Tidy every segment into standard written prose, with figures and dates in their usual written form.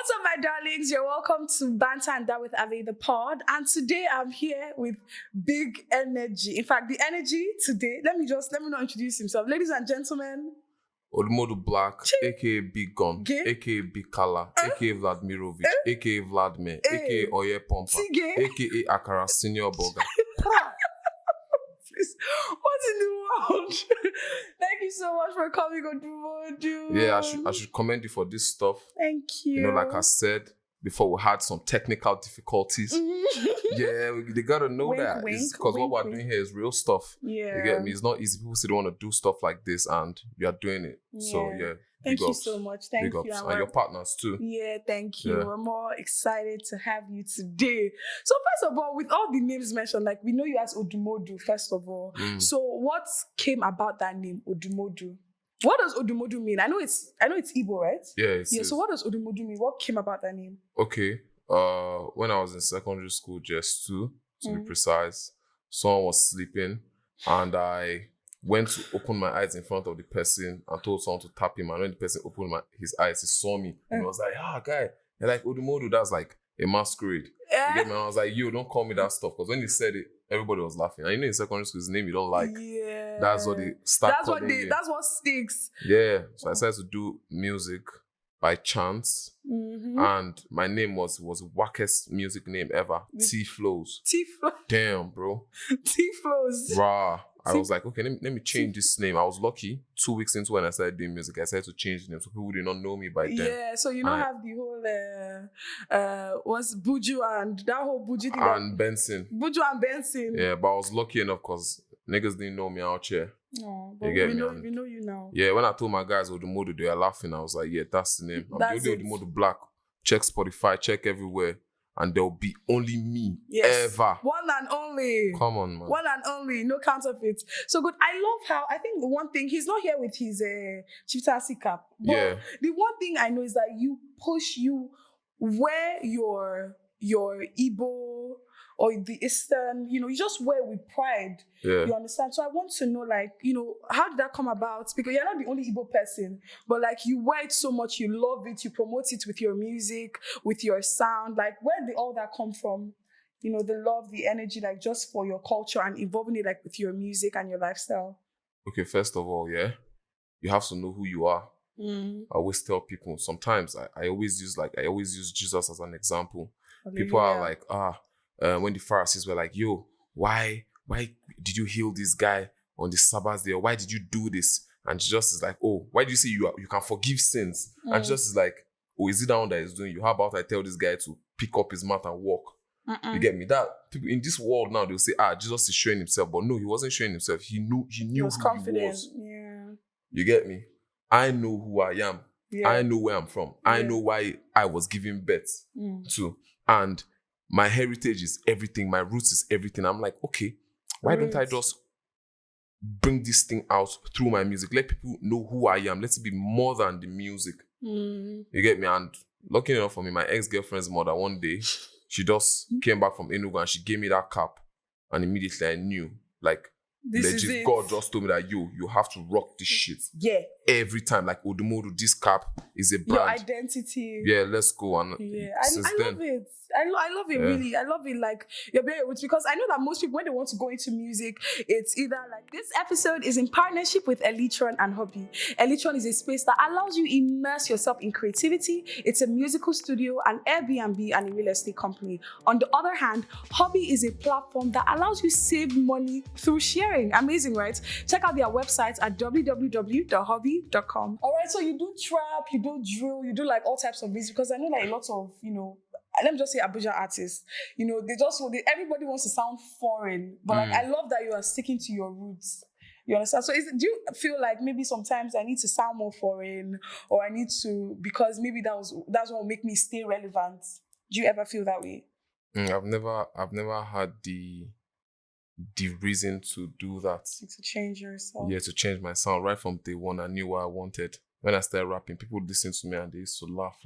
What's up, my darlings? You're welcome to Banter and That with Ave the pod. And today I'm here with big energy. In fact, the energy today, let me not introduce himself. Ladies and gentlemen. Odumodu Black, aka Big Gun, aka Big Kala, aka Vladimirovic, aka Vladimir, aka Oye Pompa, aka Akara Senior Burger. Please, what in the world? Thank you so much for coming, Odumodu. Yeah, I should commend you for this stuff. Thank you. You know, like I said before, we had some technical difficulties. Yeah, they gotta know wink, that. Because what we're doing here is real stuff. Yeah. You get me? It's not easy. People say they want to do stuff like this and you are doing it. Yeah. So, yeah. Thank you so much. Thank you. And your partners too. Yeah, thank you. Yeah. We're more excited to have you today. So first of all, with all the names mentioned, like we know you as Odumodu, first of all. So what came about that name, Odumodu? What does Odumodu mean? I know it's Igbo, right? Yeah, So what does Odumodu mean? What came about that name? Okay. When I was in secondary school, just 2 to be precise, someone was sleeping and I went to open my eyes in front of the person and told someone to tap him. And when the person opened his eyes, he saw me. And I was like, guy, you're like Odumodu, that's like a masquerade. You get me? And I was like, yo, don't call me that stuff. Because when he said it, everybody was laughing. And you know in secondary school, his name you don't like. Yeah. That's what they start calling you. That's what sticks. Yeah. So I started to do music by chance. And my name was wackest music name ever. T-Flows. T-Flows. Damn, bro. T-Flows. Rah. I was like, okay, let me change this name. I was lucky. 2 weeks into when I started doing music, I started to change the name so people did not know me by then. Yeah, so you don't have the whole what's Buju and that whole Buju thing. And Benson. Buju and Benson. Yeah, but I was lucky enough because niggas didn't know me out here. No, but you get we me? know you now. Yeah, when I told my guys Odumodu, they were laughing. I was like, yeah, that's the name. I'm That's the only Odumodu Black. Check Spotify, check everywhere. And there'll be only me ever. One and only. Come on, man. One and only. No counterfeit. So good. I love how, I think the one thing, he's not here with his chieftaincy cap. But the one thing I know is that you wear your Igbo or the Eastern, you just wear with pride. Yeah. You understand? So I want to know, how did that come about? Because you're not the only Igbo person, but you wear it so much, you love it, you promote it with your music, with your sound. Where did all that come from? The love, the energy, just for your culture and involving it with your music and your lifestyle. Okay, first of all, you have to know who you are. I always tell people, sometimes I always use Jesus as an example. Hallelujah. People are like, when the Pharisees were like, yo, why did you heal this guy on the Sabbath day? Or why did you do this? And Jesus is like, oh, why do you say you can forgive sins? And Jesus is like, oh, is it that one that is doing you? How about I tell this guy to pick up his mat and walk? You get me? That people in this world now, they'll say, Jesus is showing himself. But no, he wasn't showing himself. He knew he was who confident. he was. Yeah. You get me? I know who I am. Yeah. I know where I'm from. Yeah. I know why I was given birth to. And my heritage is everything. My roots is everything. I'm like, okay, why don't I just bring this thing out through my music? Let people know who I am. Let it be more than the music. You get me? And lucky enough for me, my ex-girlfriend's mother, one day, she just came back from Enugu and she gave me that cap. And immediately I knew, legit, God just told me that you have to rock this shit. Yeah. Every time, Odumodu, this cap is a brand. Your identity. Yeah, let's go. And I love it. I love it, really. I love it, you're very roots, because I know that most people, when they want to go into music, it's either this episode is in partnership with Elytron and Hobby. Elytron is a space that allows you immerse yourself in creativity. It's a musical studio, an Airbnb, and a real estate company. On the other hand, Hobby is a platform that allows you save money through sharing. Amazing, right? Check out their website at www.hobby.com. All right, so you do trap, you do drill, you do all types of music, because I know a lot of, let me just say Abuja artists, everybody wants to sound foreign, but I love that you are sticking to your roots. You understand? So do you feel maybe sometimes I need to sound more foreign, or I need to, because maybe that's what will make me stay relevant? Do you ever feel that way? I've never had the reason to do that. To change yourself. Yeah, to change my sound. Right from day one, I knew what I wanted. When I started rapping, people would listen to me and they used to laugh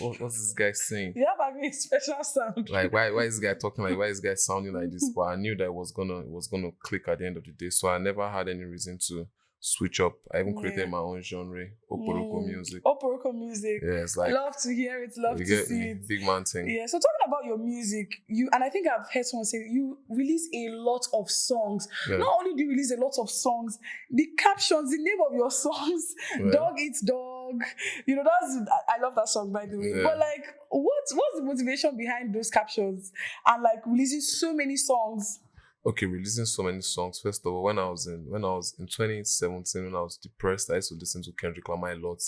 what's this guy saying? You have a very special sound. Why is this guy talking why is this guy sounding like this? But I knew that it was gonna click at the end of the day. So I never had any reason to switch up. I even created my own genre, Oporoko music. Oporoko music. Yeah, it's like, love to hear it, love you to get see me? it. Big man thing. Yeah, so talking about your music, and I think I've heard someone say you release a lot of songs. Yeah. Not only do you release a lot of songs, the captions, the name of your songs, Dog Eats Dog. You know, I love that song, by the way. Yeah. But like, what's the motivation behind those captions and like releasing so many songs? Okay, releasing so many songs. First of all, when I was in 2017, when I was depressed, I used to listen to Kendrick Lamar a lot,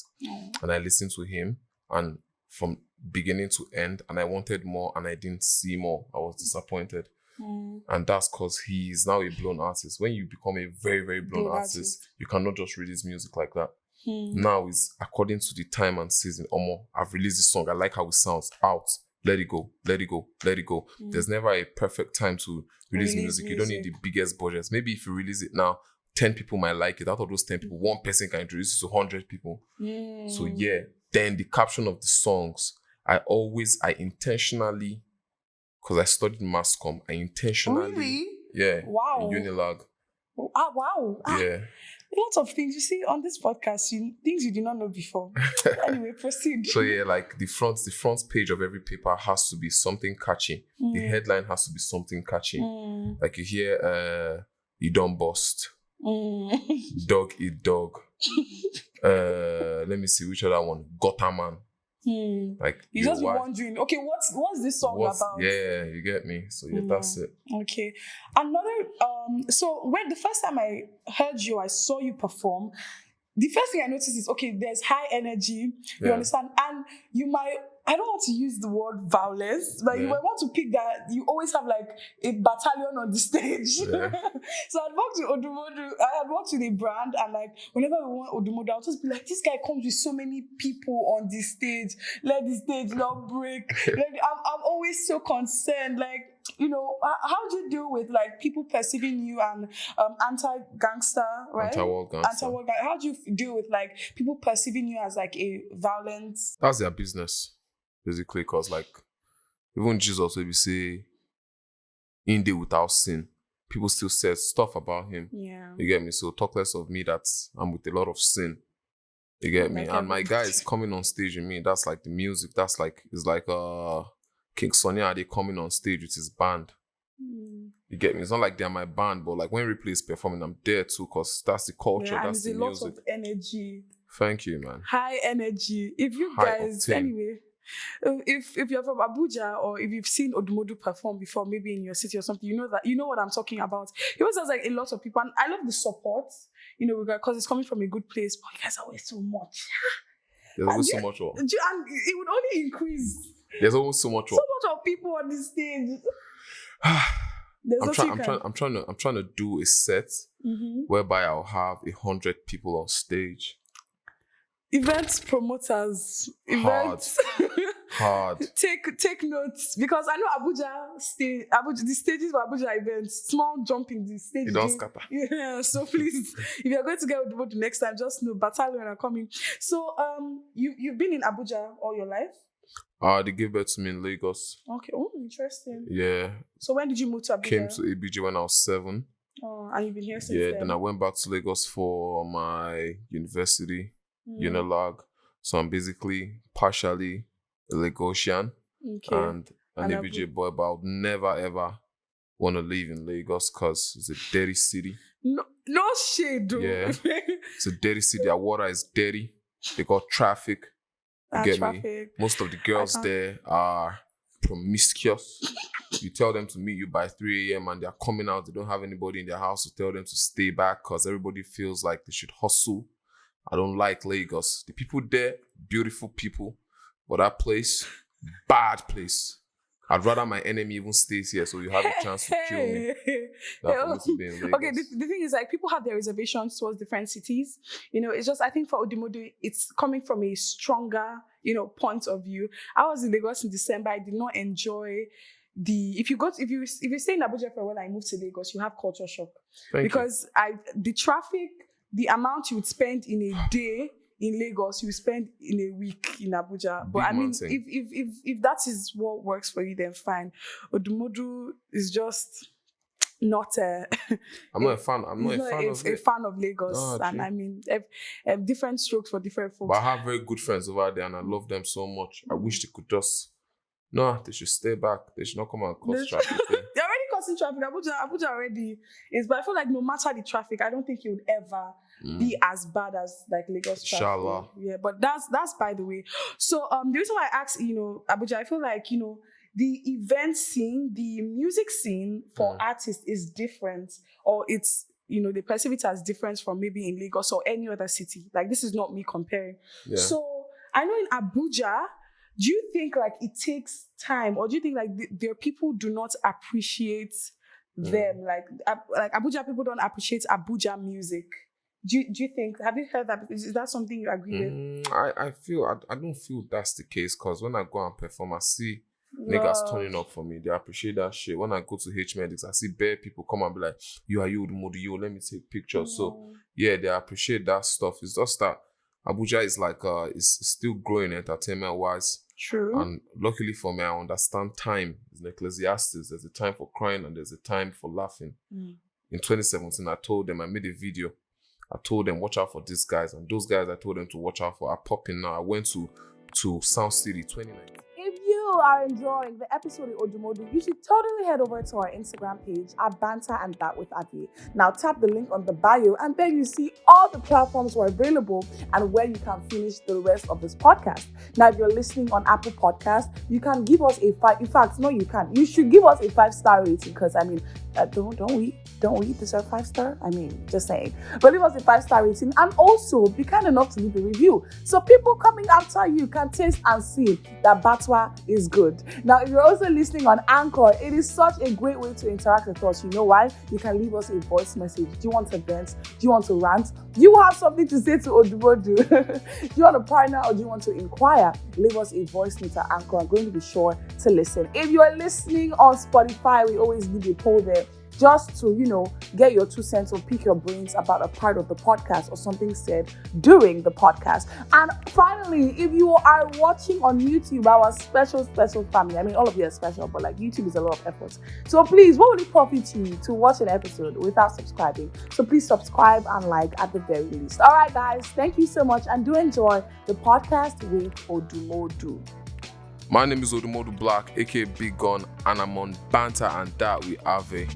and I listened to him, and from beginning to end, and I wanted more, and I didn't see more. I was disappointed, and that's because he is now a blown artist. When you become a very, very blown artist, you cannot just release music like that. Now it's according to the time and season. I've released this song. I like how it sounds. Out. Let it go, let it go, let it go. There's never a perfect time to release music. You don't need the biggest budgets. Maybe if you release it now, 10 people might like it. Out of those 10 people, one person can introduce it to 100 people. So yeah, then the caption of the songs, I intentionally, because I studied mass comm, I intentionally... Really? Yeah. Wow. In Unilag. Wow. Yeah. Lots of things you see on this podcast, things you did not know before. Anyway, proceed. So yeah, like the front page of every paper has to be something catchy. The headline has to be something catchy. Like you hear, you don't bust. Dog eat dog. Let me see which other one. Gotta man. Like you just be wondering, okay, what's this song about? Yeah, you get me. So yeah, that's it. Okay. Another so when the first time I heard you, I saw you perform, the first thing I noticed is, okay, there's high energy, you understand? And you might, I don't want to use the word violence, but you might want to pick that you always have like a battalion on the stage. Yeah. So I'd worked with Odumodu, I had worked with a brand, and like whenever we want Odumodu, I'll just be like, this guy comes with so many people on the stage, let the stage not break. I'm always so concerned, like, you know, how do you deal with like people perceiving you and anti-gangster, right? Anti-war gangster. How do you deal with like people perceiving you as like a violent? That's their business, basically, because like even Jesus will be say in day without sin, people still say stuff about him. Yeah. You get me? So talk less of me that I'm with a lot of sin. You get me? And my guy is coming on stage with me. That's like the music. That's like, it's like King Sonny, are they coming on stage with his band? You get me? It's not like they're my band, but like when Replay is performing, I'm there too, because that's the culture, that's the music. A lot of energy. Thank you, man. High energy. If you High guys, octane. anyway, if you're from Abuja or if you've seen Odumodu perform before, maybe in your city or something, you know what I'm talking about. He always has like a lot of people, and I love the support, you know, because it's coming from a good place, but you guys are always so much. There's always so much. And it would only increase. There's always so much. So much of people on the stage. I'm trying to do a set whereby I'll have 100 people on stage. Events promoters, events. Hard. Take notes, because I know Abuja, the stages for Abuja events, small jumping the stage. You don't scatter. Yeah, so please, if you're going to get Odumodu next time, just know battalion are coming. So you've been in Abuja all your life? They gave birth to me in Lagos. Okay. Oh, interesting. Yeah. So when did you move to Abuja? Came to ABJ when I was 7. Oh, and you've been here since then I went back to Lagos for my university, Unilag. So I'm basically partially a Lagosian and an ABJ boy, but I would never ever want to live in Lagos because it's a dirty city. No shade, though. Yeah. It's a dirty city. Our water is dirty. They got traffic. You get me? Most of the girls there are promiscuous. You tell them to meet you by 3 a.m. and they're coming out. They don't have anybody in their house to tell them to stay back because everybody feels like they should hustle. I don't like Lagos. The people there, beautiful people. But that place, bad place. I'd rather my enemy even stays here so you have a chance to kill me. To be in Lagos. Okay, the thing is, like, people have their reservations towards different cities. You know, it's just, I think for Odumodu, it's coming from a stronger, you know, point of view. I was in Lagos in December. I did not enjoy if you stay in Abuja for a while, I moved to Lagos, you have culture shock. Because the traffic, the amount you would spend in a day in Lagos, you spend in a week in Abuja. But I mean, if that is what works for you, then fine. Odumodu is just, not I'm not a fan. I'm not he's a fan of a it. fan of Lagos. Ah, And true. I mean, different strokes for different folks. But I have very good friends over there, and I love them so much. I wish they could just. No, they should stay back. They should not come and cause traffic. They're already causing traffic. Abuja already is, but I feel like no matter the traffic, I don't think it would ever be as bad as like Lagos traffic. Inshallah. Yeah, but that's by the way. So the reason why I asked, Abuja, I feel like, the event scene, the music scene for artists is different, or it's, they perceive it as different from maybe in Lagos or any other city. Like, this is not me comparing. Yeah. So I know in Abuja, do you think like it takes time, or do you think like their people do not appreciate them? Like Abuja people don't appreciate Abuja music. Do you think? Have you heard that? Is that something you agree with? I don't feel that's the case, because when I go and perform, I see niggas turning up for me. They appreciate that shit. When I go to H Medics, I see bare people come and be like, "You are you, Odumodu, yo, let me take pictures." So yeah, they appreciate that stuff. It's just that Abuja is like is still growing entertainment wise. True. And luckily for me, I understand time. It's an Ecclesiastes. There's a time for crying and there's a time for laughing. In 2017, I told them, I made a video. I told them, watch out for these guys. And those guys I told them to watch out for are popping now. I went to Sound City 2019. If you are enjoying the episode of Odumodu, you should totally head over to our Instagram page at BANTER and That with Adi. Now tap the link on the bio and then you see all the platforms we're available and where you can finish the rest of this podcast. Now, if you're listening on Apple Podcast, you can give us a 5. In fact, no, you can't. You should give us a 5-star rating, because I mean, don't we deserve 5-star? I mean, just saying. But leave us a 5-star rating, and also be kind enough to leave a review, so people coming after you can taste and see that Batwa is good. Now, if you're also listening on Anchor, it is such a great way to interact with us. You know why? You can leave us a voice message. Do you want to vent? Do you want to rant? Do you have something to say to Odumodu? Do you want to partner, or do you want to inquire? Leave us a voice note at Anchor. I'm going to be sure to listen. If you are listening on Spotify, we always leave a poll there, just to, get your 2 cents or pick your brains about a part of the podcast or something said during the podcast. And finally, if you are watching on YouTube, our special family, I mean, all of you are special, but like YouTube is a lot of effort. So please, what would it profit you to watch an episode without subscribing? So please subscribe and like at the very least. All right, guys, thank you so much, and do enjoy the podcast with Odumodu. My name is Odumodu Black, aka Big Gun, and I'm on Banter and That with Ave.